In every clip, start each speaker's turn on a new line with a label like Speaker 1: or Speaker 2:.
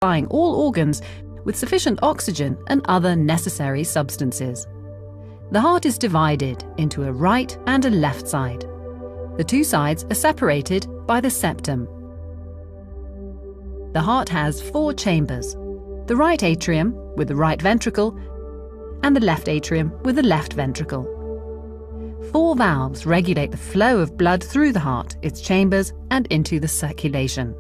Speaker 1: supplying all organs with sufficient oxygen and other necessary substances. The heart is divided into a right and a left side. The two sides are separated by the septum. The heart has 4 chambers: the right atrium with the right ventricle and the left atrium with the left ventricle. 4 valves regulate the flow of blood through the heart, its chambers, and into the circulation.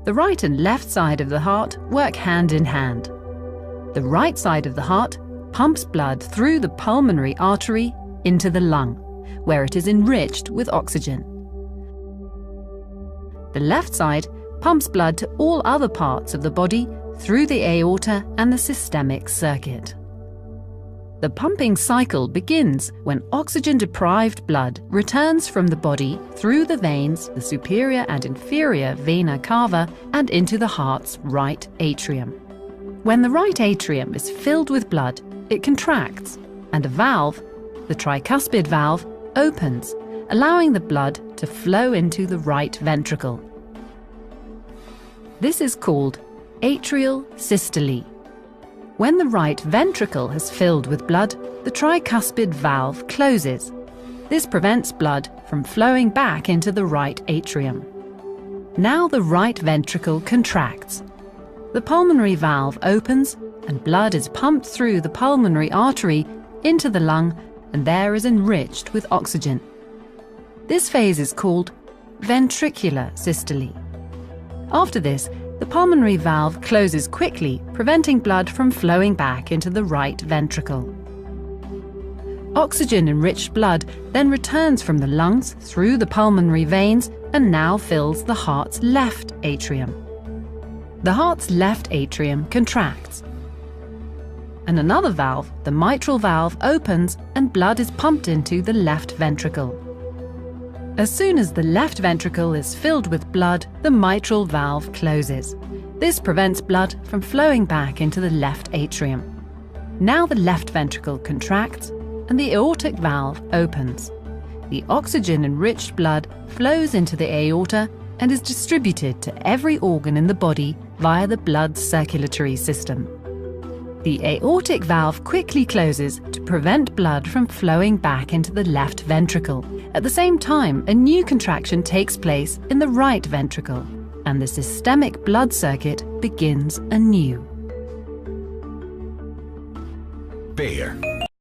Speaker 1: The right and left side of the heart work hand in hand. The right side of the heart pumps blood through the pulmonary artery into the lung, where it is enriched with oxygen. The left side pumps blood to all other parts of the body through the aorta and the systemic circuit. The pumping cycle begins when oxygen-deprived blood returns from the body through the veins, the superior and inferior vena cava, and into the heart's right atrium. When the right atrium is filled with blood, it contracts, and a valve, the tricuspid valve, opens, allowing the blood to flow into the right ventricle. This is called atrial systole. When the right ventricle has filled with blood, the tricuspid valve closes. This prevents blood from flowing back into the right atrium. Now the right ventricle contracts. The pulmonary valve opens and blood is pumped through the pulmonary artery into the lung and there is enriched with oxygen. This phase is called ventricular systole. After this, the pulmonary valve closes quickly, preventing blood from flowing back into the right ventricle. Oxygen-enriched blood then returns from the lungs through the pulmonary veins and now fills the heart's left atrium. The heart's left atrium contracts. And another valve, the mitral valve, opens and blood is pumped into the left ventricle. As soon as the left ventricle is filled with blood, the mitral valve closes. This prevents blood from flowing back into the left atrium. Now the left ventricle contracts and the aortic valve opens. The oxygen-enriched blood flows into the aorta and is distributed to every organ in the body via the blood circulatory system. The aortic valve quickly closes to prevent blood from flowing back into the left ventricle. At the same time, a new contraction takes place in the right ventricle, and the systemic blood circuit begins anew.
Speaker 2: Bayer.